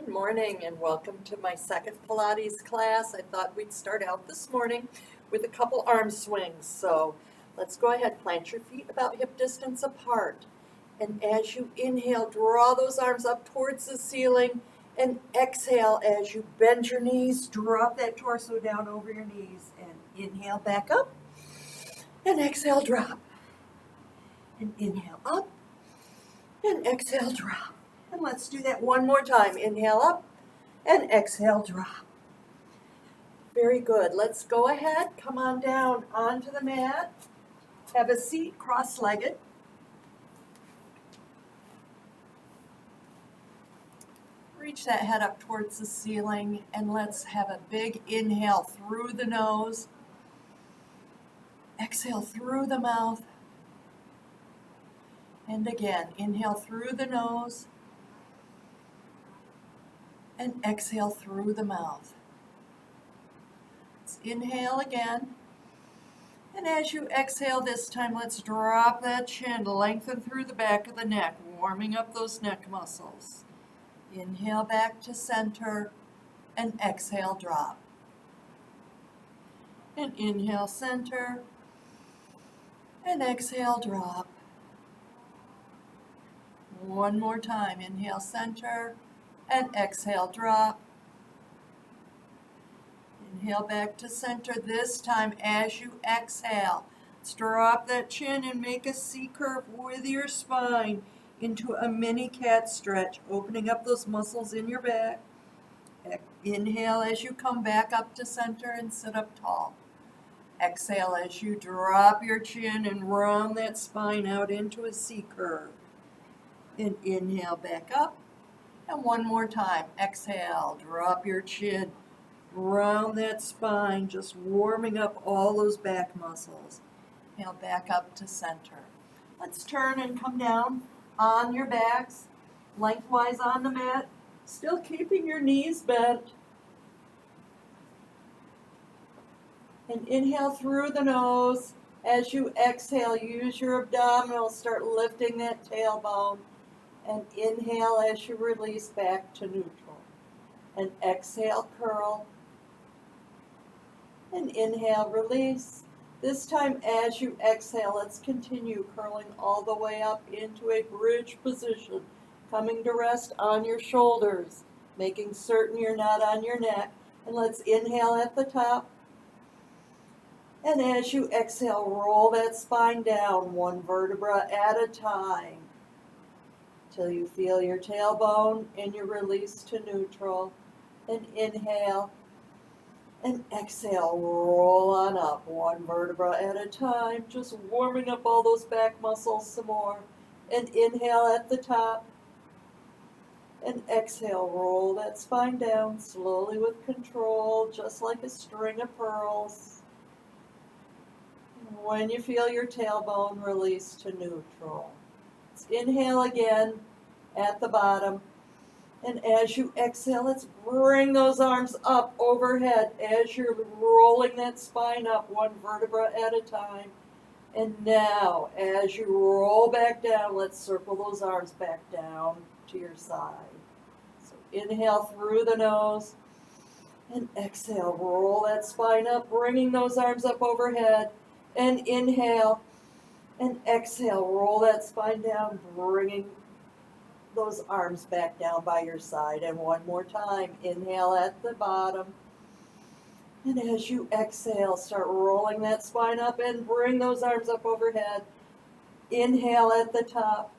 Good morning and welcome to my second Pilates class. I thought we'd start out this morning with a couple arm swings. So let's go ahead, plant your feet about hip distance apart. And as you inhale, draw those arms up towards the ceiling and exhale as you bend your knees, drop that torso down over your knees and inhale back up and exhale, drop. And inhale up and exhale, drop. And let's do that one more time. Inhale up and exhale, drop. Very good. Let's go ahead. Come on down onto the mat. Have a seat cross-legged. Reach that head up towards the ceiling and let's have a big inhale through the nose. Exhale through the mouth. And again, inhale through the nose. And exhale through the mouth. Let's inhale again. And as you exhale this time, let's drop that chin, lengthen through the back of the neck, warming up those neck muscles. Inhale back to center and exhale, drop. And inhale, center, and exhale, drop. One more time. Inhale, center, and exhale, drop. Inhale back to center. This time as you exhale, let's drop that chin and make a C curve with your spine into a mini cat stretch, opening up those muscles in your back. Inhale as you come back up to center and sit up tall. Exhale as you drop your chin and round that spine out into a C curve. And inhale back up. And one more time. Exhale, drop your chin, round that spine, just warming up all those back muscles. Inhale back up to center. Let's turn and come down on your backs, lengthwise on the mat, still keeping your knees bent. And inhale through the nose. As you exhale, use your abdominals, start lifting that tailbone. And inhale as you release back to neutral. And exhale, curl. And inhale, release. This time as you exhale, let's continue curling all the way up into a bridge position, coming to rest on your shoulders, making certain you're not on your neck. And let's inhale at the top. And as you exhale, roll that spine down one vertebra at a time till you feel your tailbone and your release to neutral. And inhale and exhale, roll on up one vertebra at a time, just warming up all those back muscles some more. And inhale at the top and exhale, roll that spine down slowly with control, just like a string of pearls. When you feel your tailbone, release to neutral. Let's inhale again at the bottom. And as you exhale, let's bring those arms up overhead as you're rolling that spine up one vertebra at a time. And now, as you roll back down, let's circle those arms back down to your side. So inhale through the nose. And exhale, roll that spine up, bringing those arms up overhead. And inhale and exhale, roll that spine down, bringing those arms back down by your side. And one more time, inhale at the bottom. And as you exhale, start rolling that spine up and bring those arms up overhead. Inhale at the top.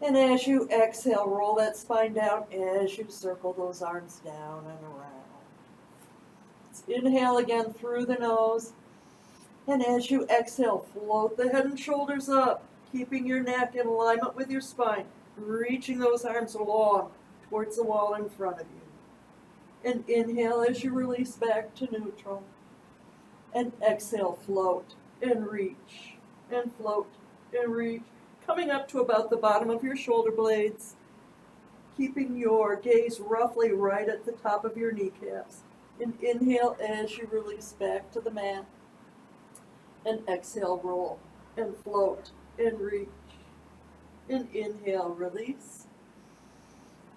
And as you exhale, roll that spine down as you circle those arms down and around. Let's inhale again through the nose. And as you exhale, float the head and shoulders up, keeping your neck in alignment with your spine, reaching those arms long towards the wall in front of you. And inhale as you release back to neutral. And exhale, float and reach, and float and reach, coming up to about the bottom of your shoulder blades, keeping your gaze roughly right at the top of your kneecaps. And inhale as you release back to the mat. And exhale, roll, and float, and reach. And inhale, release.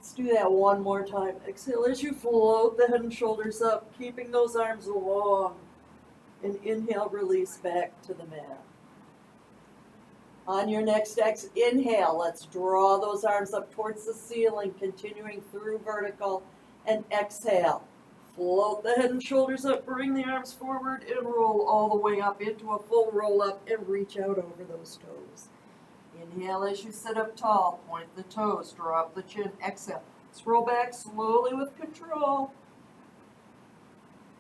Let's do that one more time. Exhale as you float the head and shoulders up, keeping those arms long. And inhale, release back to the mat. On your next inhale, let's draw those arms up towards the ceiling, continuing through vertical. And exhale, float the head and shoulders up, bring the arms forward, and roll all the way up into a full roll up and reach out over those toes. Inhale as you sit up tall, point the toes, draw up the chin, exhale. Scroll back slowly with control.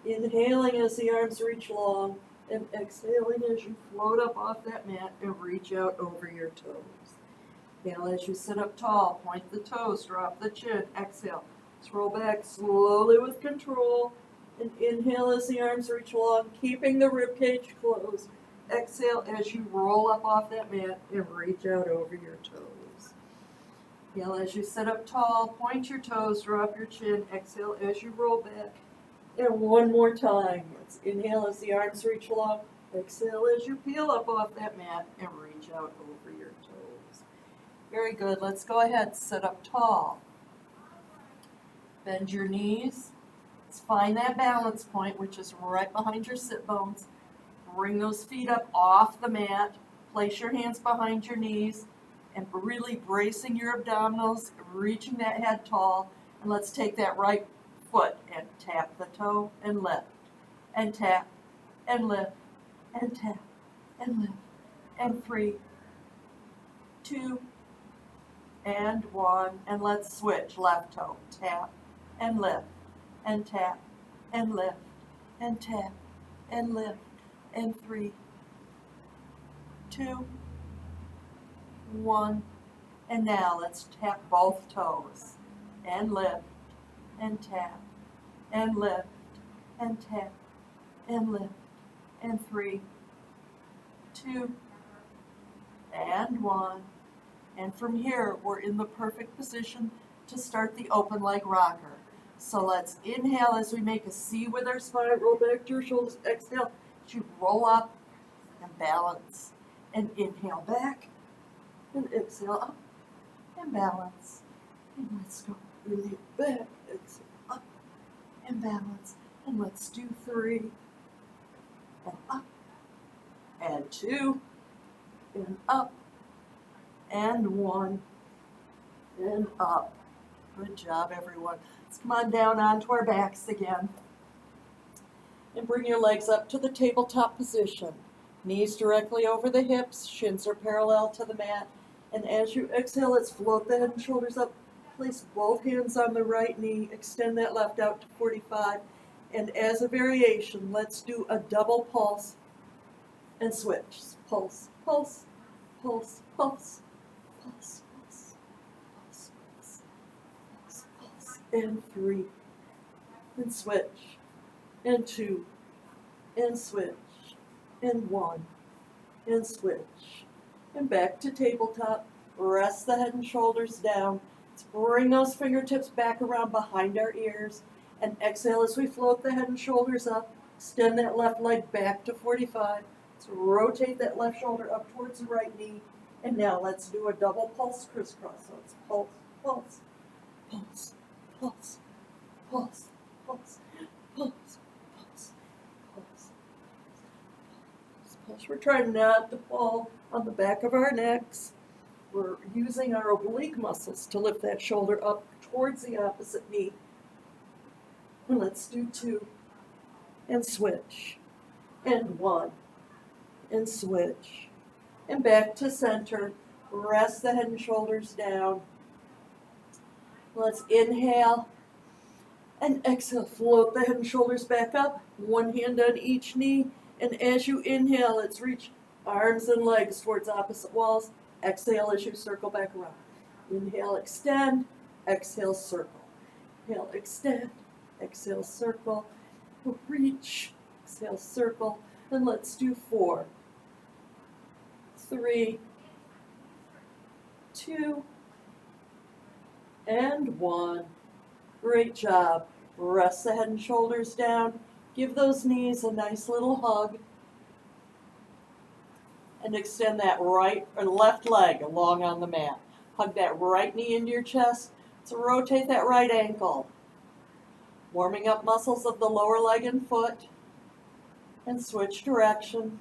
Inhaling as the arms reach long, and exhaling as you float up off that mat and reach out over your toes. Inhale as you sit up tall, point the toes, drop the chin, exhale. Scroll back slowly with control, and inhale as the arms reach long, keeping the ribcage closed. Exhale as you roll up off that mat and reach out over your toes. Inhale as you sit up tall, point your toes, drop your chin, exhale as you roll back. And one more time. Let's inhale as the arms reach long. Exhale as you peel up off that mat and reach out over your toes. Very good. Let's go ahead. Sit up tall. Bend your knees. Let's find that balance point, which is right behind your sit bones. Bring those feet up off the mat. Place your hands behind your knees and really bracing your abdominals, reaching that head tall. And let's take that right foot and tap the toe and lift and tap and lift and tap and lift and 3, 2, and 1, and let's switch. Left toe, tap and lift and tap and lift and tap and lift and 3, 2, 1, and now let's tap both toes and lift and tap, and lift, and tap, and lift, and 3, 2, and 1. And from here, we're in the perfect position to start the open leg rocker. So let's inhale as we make a C with our spine, roll back to your shoulders, exhale, as you roll up and balance. And inhale back, and exhale up, and balance. And let's go. Inhale back, exhale up, and balance. And let's do 3, and up, and 2, and up, and 1, and up. Good job, everyone. Let's come on down onto our backs again. And bring your legs up to the tabletop position. Knees directly over the hips, shins are parallel to the mat. And as you exhale, let's float the head and shoulders up. Place both hands on the right knee, extend that left out to 45. And as a variation, let's do a double pulse and switch. Pulse, pulse, pulse, pulse, pulse, pulse, pulse, pulse, pulse, pulse, and 3, and switch, and 2, and switch, and 1, and switch, and back to tabletop. Rest the head and shoulders down. Let's bring those fingertips back around behind our ears, and exhale as we float the head and shoulders up. Extend that left leg back to 45. Let's rotate that left shoulder up towards the right knee. And now let's do a double pulse crisscross. So it's pulse, pulse, pulse, pulse, pulse, pulse, pulse, pulse, pulse, pulse. We're trying not to fall on the back of our necks. We're using our oblique muscles to lift that shoulder up towards the opposite knee. And let's do 2, and switch, and 1, and switch, and back to center. Rest the head and shoulders down. Let's inhale, and exhale, float the head and shoulders back up, one hand on each knee, and as you inhale, let's reach arms and legs towards opposite walls. Exhale as you circle back around. Inhale, extend, exhale, circle. Inhale, extend, exhale, circle, reach, exhale, circle, and let's do 4, 3, 2, and 1. Great job. Rest the head and shoulders down. Give those knees a nice little hug. And extend that right or left leg along on the mat. Hug that right knee into your chest. So rotate that right ankle, warming up muscles of the lower leg and foot, and switch direction.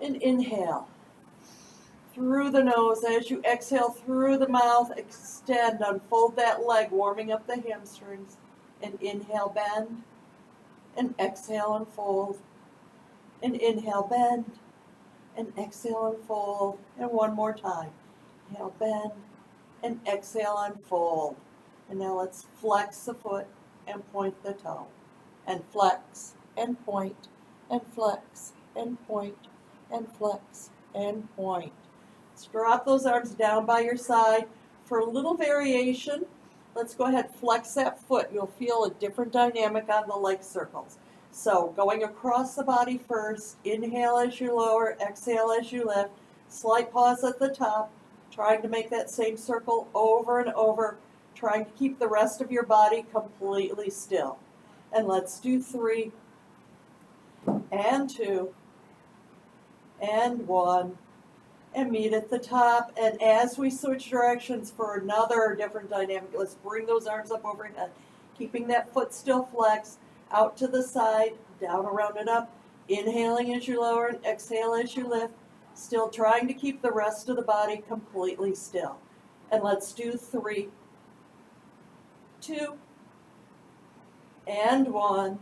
And inhale through the nose. As you exhale through the mouth, extend, unfold that leg, warming up the hamstrings. And inhale, bend, and exhale, unfold. And inhale, bend, and exhale, unfold. And one more time. Inhale, bend, and exhale, unfold. And now let's flex the foot and point the toe. And flex, and point, and flex, and point, and flex, and point. Let's drop those arms down by your side. For a little variation, let's go ahead and flex that foot. You'll feel a different dynamic on the leg circles. So going across the body first, inhale as you lower, exhale as you lift. Slight pause at the top, trying to make that same circle over and over, trying to keep the rest of your body completely still. And let's do 3, and 2, and 1, and meet at the top. And as we switch directions for another different dynamic, let's bring those arms up overhead, keeping that foot still flexed, out to the side, down around and up, inhaling as you lower and exhale as you lift, still trying to keep the rest of the body completely still. And let's do 3, 2, and 1.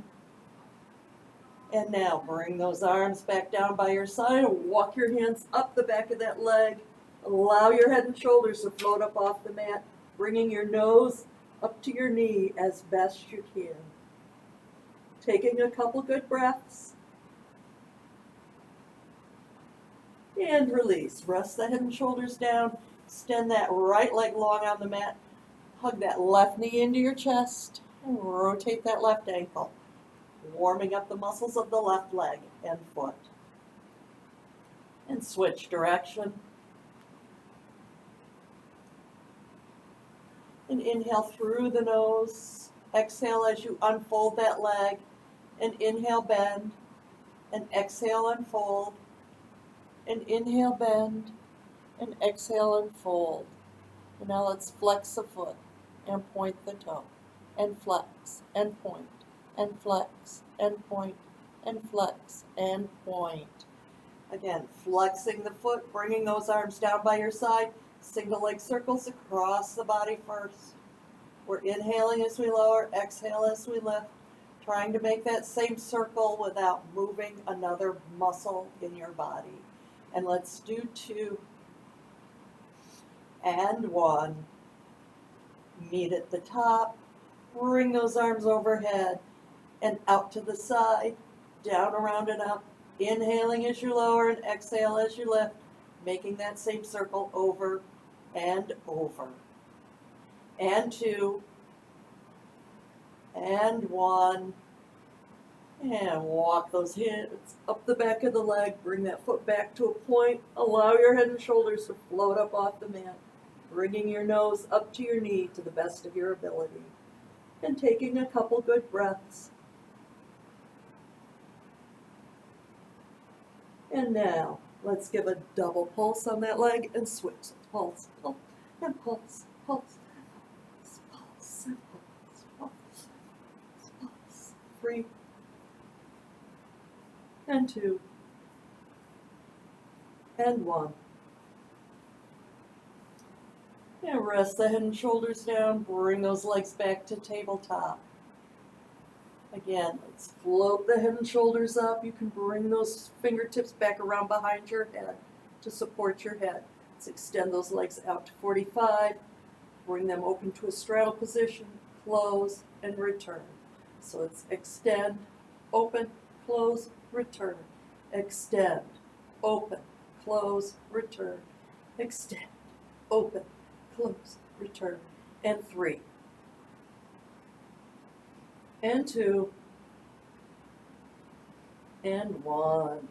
And now bring those arms back down by your side and walk your hands up the back of that leg. Allow your head and shoulders to float up off the mat, bringing your nose up to your knee as best you can. Taking a couple good breaths. And release. Rest the head and shoulders down. Extend that right leg long on the mat. Hug that left knee into your chest and rotate that left ankle, warming up the muscles of the left leg and foot. And switch direction. And inhale through the nose. Exhale as you unfold that leg. And inhale, bend. And exhale, unfold. And inhale, bend. And exhale, unfold. And now let's flex the foot and point the toe. And flex and point. And flex, and point, and flex, and point. Again, flexing the foot, bringing those arms down by your side, single leg circles across the body first. We're inhaling as we lower, exhale as we lift, trying to make that same circle without moving another muscle in your body. And let's do 2, and 1. Meet at the top, bring those arms overhead, and out to the side, down, around, and up. Inhaling as you lower and exhale as you lift, making that same circle over and over. And 2, and 1. And walk those hands up the back of the leg. Bring that foot back to a point. Allow your head and shoulders to float up off the mat, bringing your nose up to your knee to the best of your ability. And taking a couple good breaths. And now, let's give a double pulse on that leg and switch. Pulse, pulse, and pulse, pulse, pulse, pulse, and pulse, pulse, pulse. 3, and 2, and 1. And rest the head and shoulders down. Bring those legs back to tabletop. Again, let's float the head and shoulders up. You can bring those fingertips back around behind your head to support your head. Let's extend those legs out to 45. Bring them open to a straddle position, close, and return. So it's extend, open, close, return. Extend, open, close, return. Extend, open, close, return. And 3. And 2, and 1.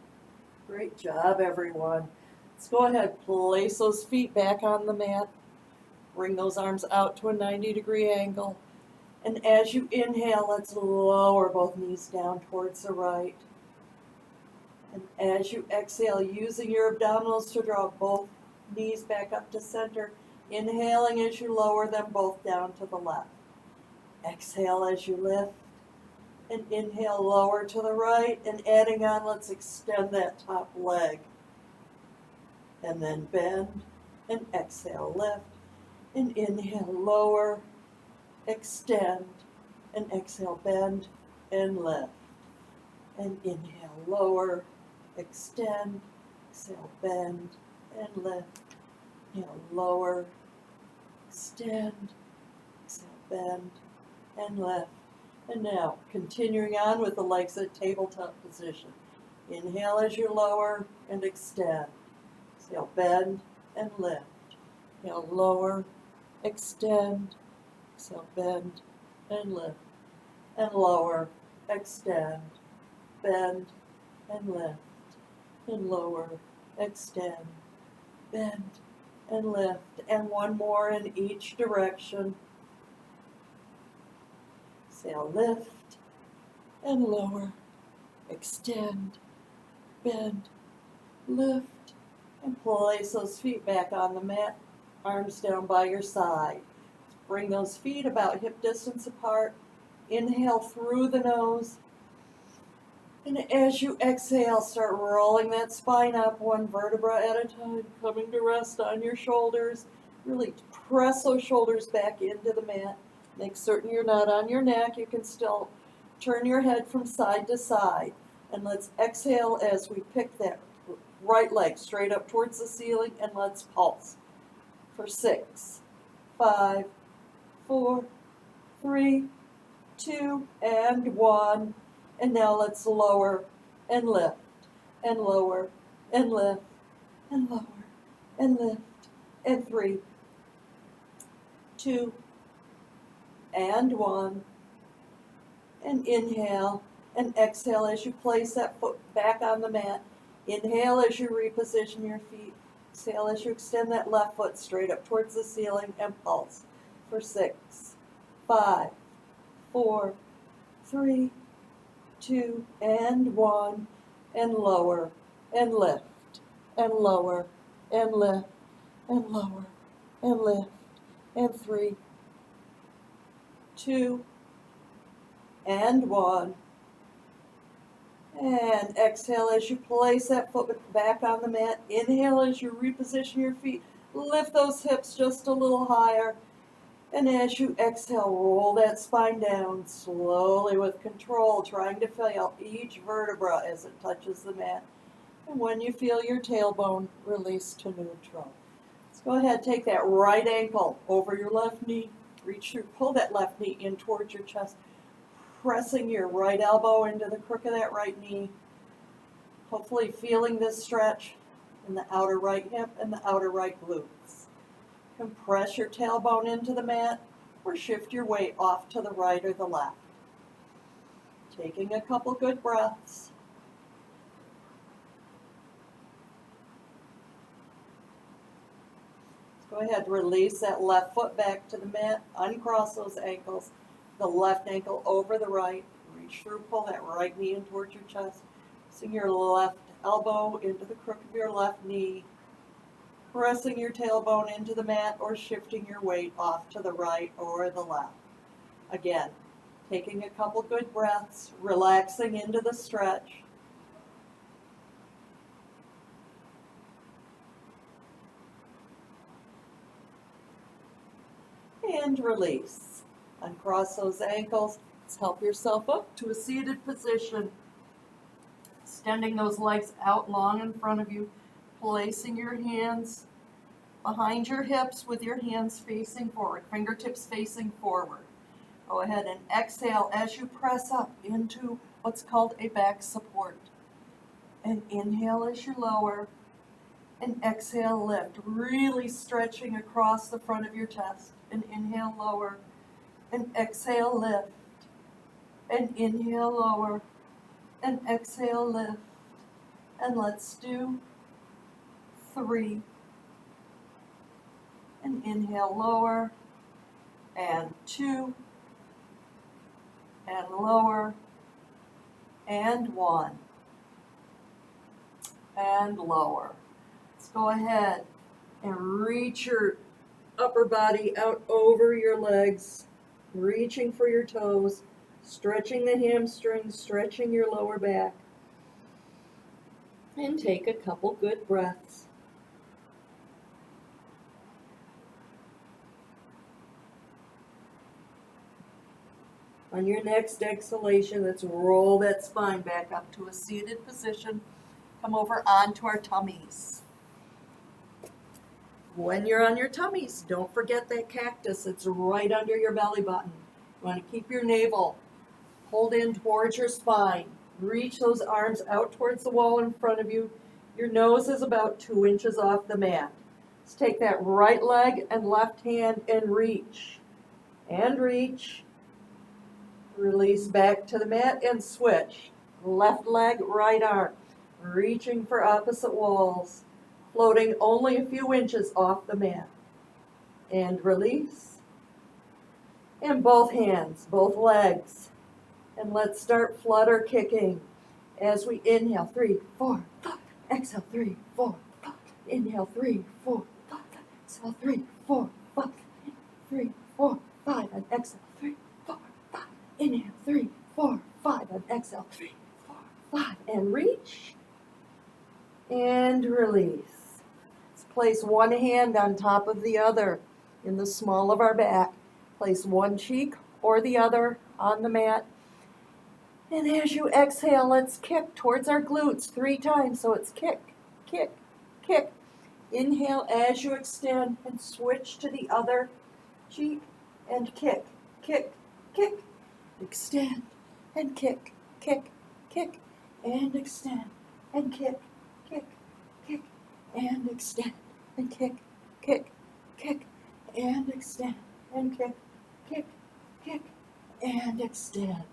Great job, everyone. Let's go ahead, place those feet back on the mat. Bring those arms out to a 90-degree angle. And as you inhale, let's lower both knees down towards the right. And as you exhale, using your abdominals to draw both knees back up to center, Inhaling as you lower them both down to the left. Exhale as you lift. And inhale, lower to the right. And adding on, let's extend that top leg. And then bend. And exhale, lift. And inhale, lower. Extend. And exhale, bend. And lift. And inhale, lower. Extend. Exhale, bend. And lift. Inhale, lower. Extend. Exhale, bend. And lift. And now, continuing on with the legs at tabletop position. Inhale as you lower and extend. Exhale, bend and lift. Inhale, lower, extend. Exhale, bend and lift. And lower, extend, bend and lift. And lower, extend, bend and lift. And one more in each direction. Exhale, lift and lower, extend, bend, lift, and place those feet back on the mat, arms down by your side. Bring those feet about hip distance apart. Inhale through the nose. And as you exhale, start rolling that spine up one vertebra at a time, coming to rest on your shoulders. Really press those shoulders back into the mat. Make certain you're not on your neck. You can still turn your head from side to side. And let's exhale as we pick that right leg straight up towards the ceiling, and let's pulse. For 6, 5, 4, 3, 2, and 1. And now let's lower and lift, and lower and lift, and lower and lift. And 3, 2, and 1. And inhale and exhale as you place that foot back on the mat. Inhale as you reposition your feet. Exhale as you extend that left foot straight up towards the ceiling, and pulse. For 6, 5, 4, 3, 2, and 1. And lower and lift, and lower and lift, and lower and lift. And 3, 2, and 1. And exhale as you place that foot back on the mat. Inhale as you reposition your feet. Lift those hips just a little higher. And as you exhale, roll that spine down slowly with control, trying to feel each vertebra as it touches the mat. And when you feel your tailbone, release to neutral. Let's go ahead, take that right ankle over your left knee. Reach through, pull that left knee in towards your chest, pressing your right elbow into the crook of that right knee. Hopefully feeling this stretch in the outer right hip and the outer right glutes. Compress your tailbone into the mat or shift your weight off to the right or the left. Taking a couple good breaths. Go ahead, release that left foot back to the mat, uncross those ankles, the left ankle over the right, reach through, pull that right knee in towards your chest, pressing your left elbow into the crook of your left knee, pressing your tailbone into the mat or shifting your weight off to the right or the left. Again, taking a couple good breaths, relaxing into the stretch. And release. Uncross those ankles. Let's help yourself up to a seated position. Extending those legs out long in front of you. Placing your hands behind your hips with your hands facing forward. Fingertips facing forward. Go ahead and exhale as you press up into what's called a back support. And inhale as you lower. And exhale, lift. Really stretching across the front of your chest. And inhale, lower. And exhale, lift. And inhale, lower. And exhale, lift. And let's do 3. And inhale, lower. And 2. And lower. And 1. And lower. Let's go ahead and reach your upper body out over your legs, reaching for your toes, stretching the hamstrings, stretching your lower back. And take a couple good breaths. On your next exhalation, let's roll that spine back up to a seated position. Come over onto our tummies. When you're on your tummies, don't forget that cactus that's right under your belly button. You want to keep your navel pulled in towards your spine. Reach those arms out towards the wall in front of you. Your nose is about 2 inches off the mat. Let's take that right leg and left hand and reach. And reach. Release back to the mat and switch. Left leg, right arm. Reaching for opposite walls. Floating only a few inches off the mat. And release. And both hands, both legs. And let's start flutter kicking. As we inhale, 3, 4, 5. Exhale, 3, 4, 5. Inhale, 3, 4, 5. Exhale, 3, 4, 5. 3, 4, 5. And exhale, 3, 4, 5. Inhale, 3, 4, 5. And exhale, 3, 4, 5. And reach. And release. Let's place one hand on top of the other in the small of our back. Place one cheek or the other on the mat. And as you exhale, let's kick towards our glutes 3 times. So it's kick, kick, kick. Inhale as you extend and switch to the other cheek and kick, kick, kick. Extend and kick, kick, kick. And extend and kick, kick, kick. And extend and kick, kick, kick. And extend and kick, kick, kick. And extend.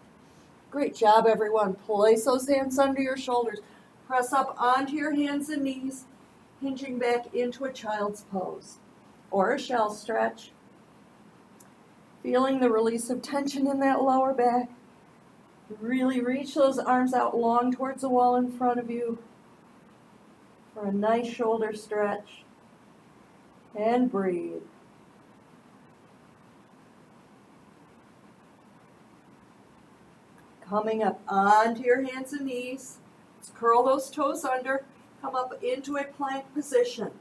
Great job, everyone. Place those hands under your shoulders. Press up onto your hands and knees, hinging back into a child's pose or a shell stretch. Feeling the release of tension in that lower back. Really reach those arms out long towards the wall in front of you for a nice shoulder stretch. And breathe. Coming up onto your hands and knees. Let's curl those toes under. Come up into a plank position.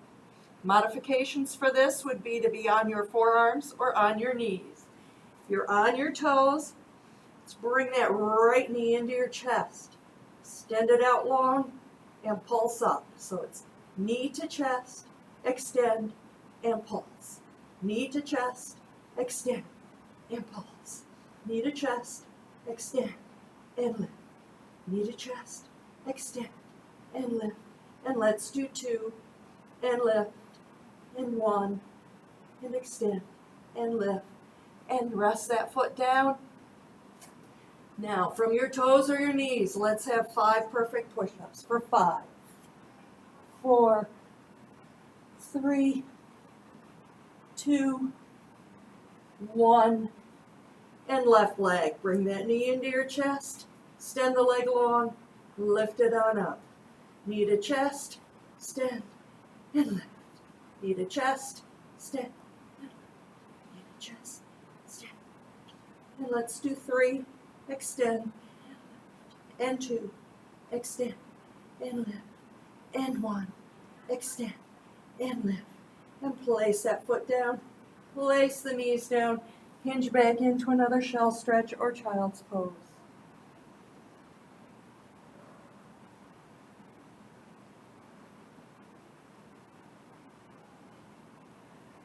Modifications for this would be to be on your forearms or on your knees. If you're on your toes, let's bring that right knee into your chest. Extend it out long and pulse up. So it's knee to chest, extend, and pulse. Knee to chest, extend, and pulse. Knee to chest, extend, and lift. Knee to chest, extend, and lift. And let's do 2, and lift, and 1, and extend, and lift, and rest that foot down. Now, from your toes or your knees, let's have 5 perfect push-ups for 5, 4, 3, 2, 1, and left leg. Bring that knee into your chest, extend the leg long, lift it on up. Knee to chest, extend, and lift. Knee to chest, extend, and lift. Knee to chest, extend. And let's do 3, extend, and 2, extend, and lift, and 1, extend, and lift. And place that foot down, place the knees down, hinge back into another shell stretch or child's pose.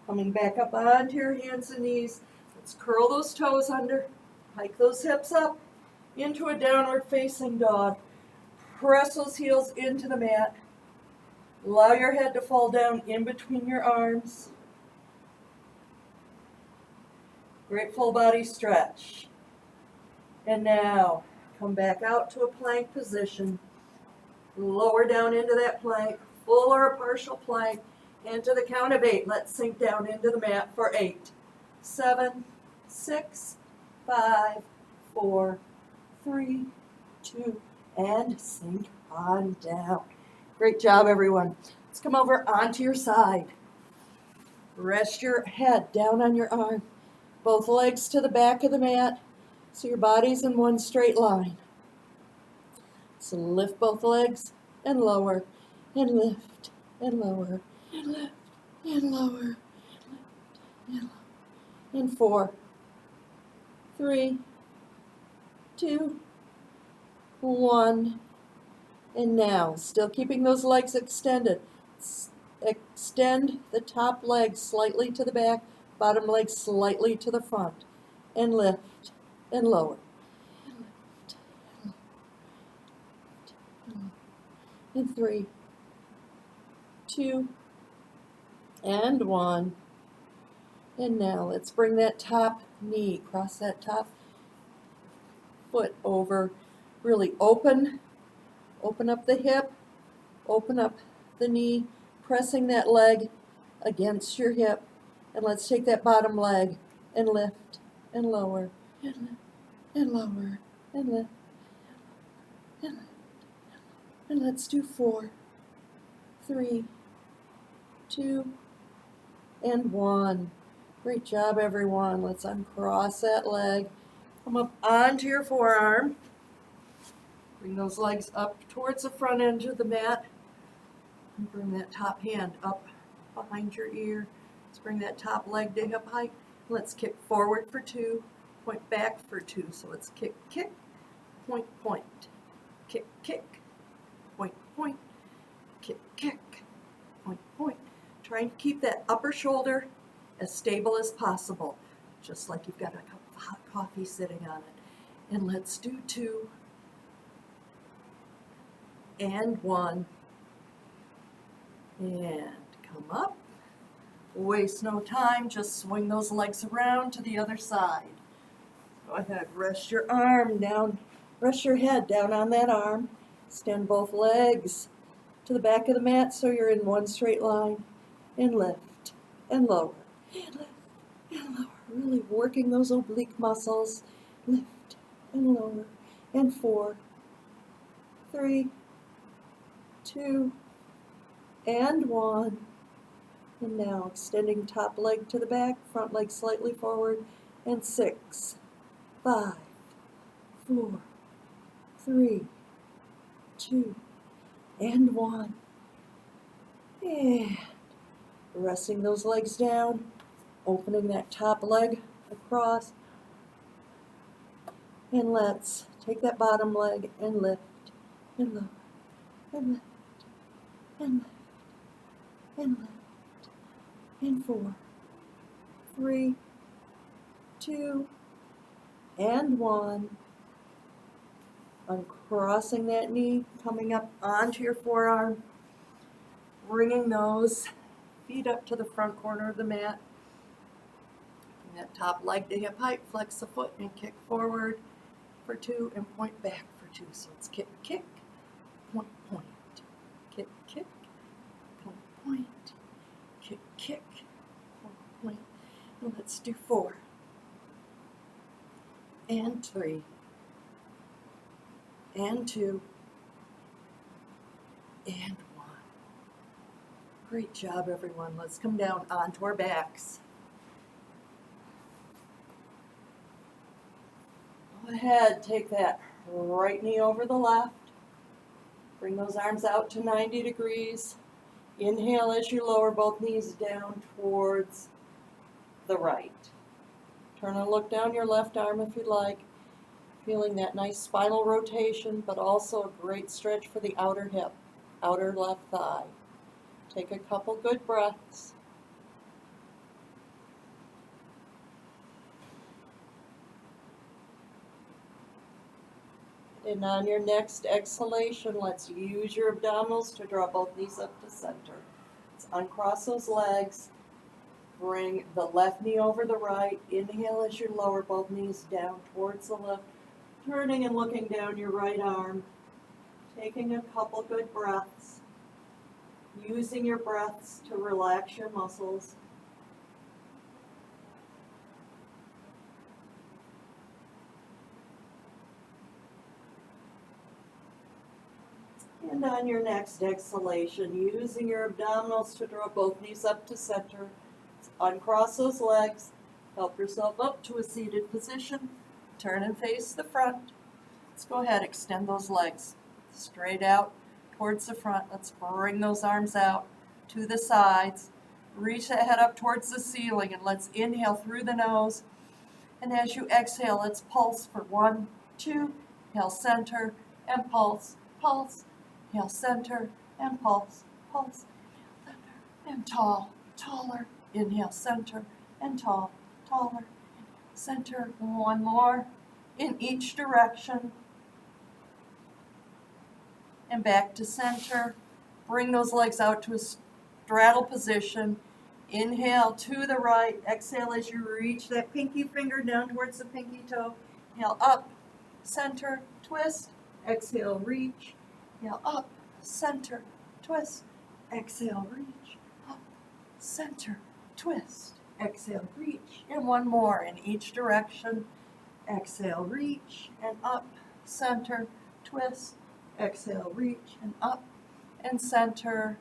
Coming back up onto your hands and knees, let's curl those toes under, hike those hips up into a downward facing dog. Press those heels into the mat. Allow your head to fall down in between your arms. Great full body stretch. And now, come back out to a plank position. Lower down into that plank, full or a partial plank. And to the count of 8, let's sink down into the mat for 8, 7, 6, 5, 4, 3, 2, and sink on down. Great job, everyone. Let's come over onto your side. Rest your head down on your arm. Both legs to the back of the mat so your body's in one straight line. So lift both legs and lower, and lift and lower, and lift and lower, and lower. And 4, 3, 2, 1. And now, still keeping those legs extended. Extend the top leg slightly to the back, bottom leg slightly to the front. And lift and lower. And lift and lower. And 3, 2, and 1. And now let's bring that top knee, cross that top foot over. Really open up the hip, open up the knee, pressing that leg against your hip. And let's take that bottom leg and lift and lower, and lift and lower, and lift and lift. And let's do 4, 3, 2, and 1. Great job, everyone. Let's uncross that leg. Come up onto your forearm. Bring those legs up towards the front edge of the mat. And bring that top hand up behind your ear. Let's bring that top leg to hip height. Let's kick forward for 2, point back for 2. So let's kick, kick, point, point. Kick, kick, point, point. Kick, kick, point, point. Trying to keep that upper shoulder as stable as possible, just like you've got a cup of hot coffee sitting on it. And let's do 2, and 1, and come up. Waste no time, just swing those legs around to the other side. Go ahead, rest your arm down, rest your head down on that arm. Extend both legs to the back of the mat so you're in one straight line. And lift and lower, and lift and lower. Really working those oblique muscles. Lift and lower. And 4, 3, 2, and 1. And now extending top leg to the back, front leg slightly forward. And 6, 5, 4, 3, 2, and 1. And resting those legs down, opening that top leg across. And let's take that bottom leg and lift and lower and lift and lift and lift. And 4, 3, 2, and 1. Uncrossing that knee, coming up onto your forearm, bringing those feet up to the front corner of the mat. Bring that top leg to hip height, flex the foot and kick forward for 2 and point back for 2. So it's kick, kick, point, point. Kick, kick, point, point. Kick, kick, point, point. And let's do 4, and 3, and 2, and 1. Great job, everyone. Let's come down onto our backs. Go ahead, take that right knee over the left. Bring those arms out to 90 degrees. Inhale as you lower both knees down towards the right. Turn and look down your left arm if you'd like. Feeling that nice spinal rotation, but also a great stretch for the outer hip, outer left thigh. Take a couple good breaths. And on your next exhalation, let's use your abdominals to draw both knees up to center. Let's uncross those legs. Bring the left knee over the right. Inhale as you lower both knees down towards the left. Turning and looking down your right arm. Taking a couple good breaths. Using your breaths to relax your muscles. And on your next exhalation, using your abdominals to draw both knees up to center. Uncross those legs. Help yourself up to a seated position. Turn and face the front. Let's go ahead, extend those legs straight out towards the front. Let's bring those arms out to the sides. Reach that head up towards the ceiling, and let's inhale through the nose. And as you exhale, let's pulse for 1, 2. Inhale, center, and pulse, pulse. Inhale, center, and pulse, pulse. And tall, taller. Inhale, center, and tall, taller. Center, one more in each direction. And back to center. Bring those legs out to a straddle position. Inhale to the right. Exhale as you reach that pinky finger down towards the pinky toe. Inhale up, center, twist. Exhale, reach. Inhale up, center, twist. Exhale, reach. Up, center, twist. Exhale, reach. And one more in each direction. Exhale, reach. And up, center, twist. Exhale, reach. And up, and center.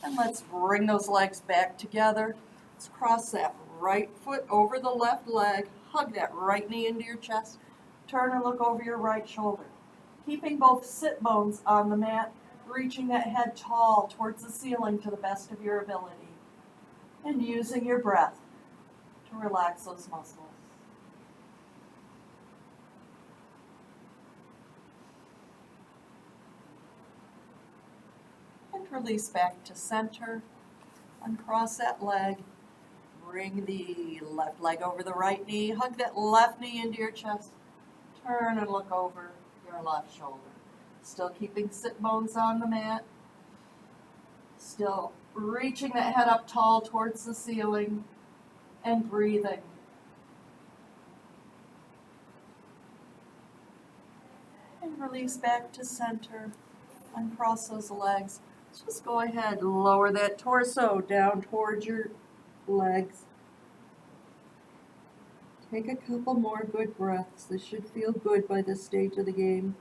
And let's bring those legs back together. Let's cross that right foot over the left leg. Hug that right knee into your chest. Turn and look over your right shoulder. Keeping both sit bones on the mat, reaching that head tall towards the ceiling to the best of your ability. And using your breath to relax those muscles. Release back to center. Uncross that leg. Bring the left leg over the right knee. Hug that left knee into your chest. Turn and look over your left shoulder. Still keeping sit bones on the mat. Still reaching that head up tall towards the ceiling and breathing. And release back to center. Uncross those legs. Just go ahead, lower that torso down towards your legs. Take a couple more good breaths. This should feel good by this stage of the game.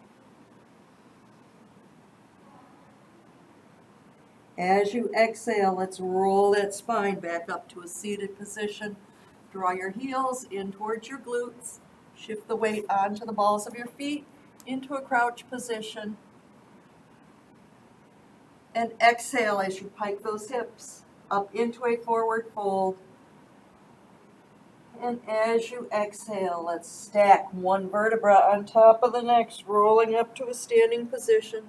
As you exhale, let's roll that spine back up to a seated position. Draw your heels in towards your glutes. Shift the weight onto the balls of your feet into a crouch position. And exhale as you pike those hips up into a forward fold. And as you exhale, let's stack one vertebra on top of the next, rolling up to a standing position.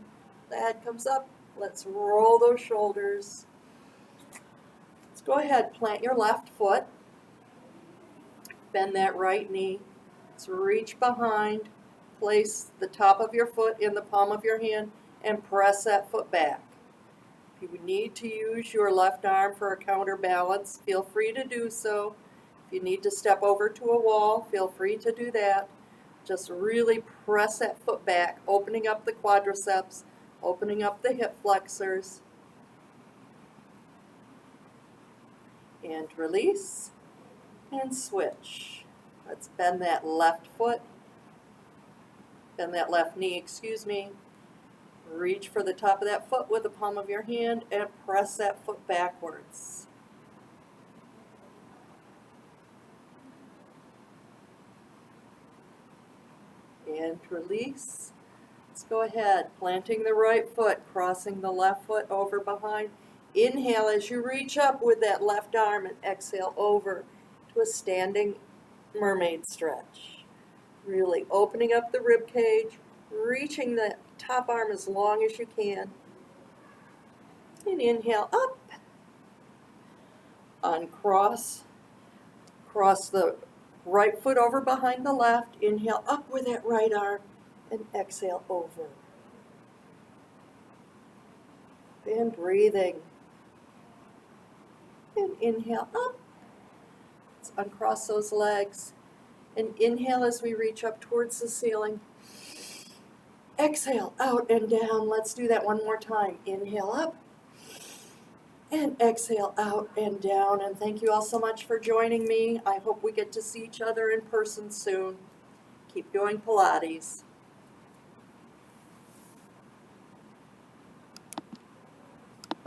The head comes up. Let's roll those shoulders. Let's go ahead, plant your left foot. Bend that right knee. Let's reach behind. Place the top of your foot in the palm of your hand and press that foot back. If you need to use your left arm for a counterbalance, feel free to do so. If you need to step over to a wall, feel free to do that. Just really press that foot back, opening up the quadriceps, opening up the hip flexors. And release and switch. Let's bend that left foot, bend that left knee, Reach for the top of that foot with the palm of your hand and press that foot backwards. And release. Let's go ahead, planting the right foot, crossing the left foot over behind. Inhale as you reach up with that left arm and exhale over to a standing mermaid stretch. Really opening up the rib cage, reaching the top arm as long as you can. And inhale up. Uncross. Cross the right foot over behind the left. Inhale up with that right arm and exhale over. And breathing. And inhale up. Let's uncross those legs. And inhale as we reach up towards the ceiling. Exhale out and down. Let's do that one more time. Inhale up. And exhale out and down. And thank you all so much for joining me. I hope we get to see each other in person soon. Keep doing Pilates.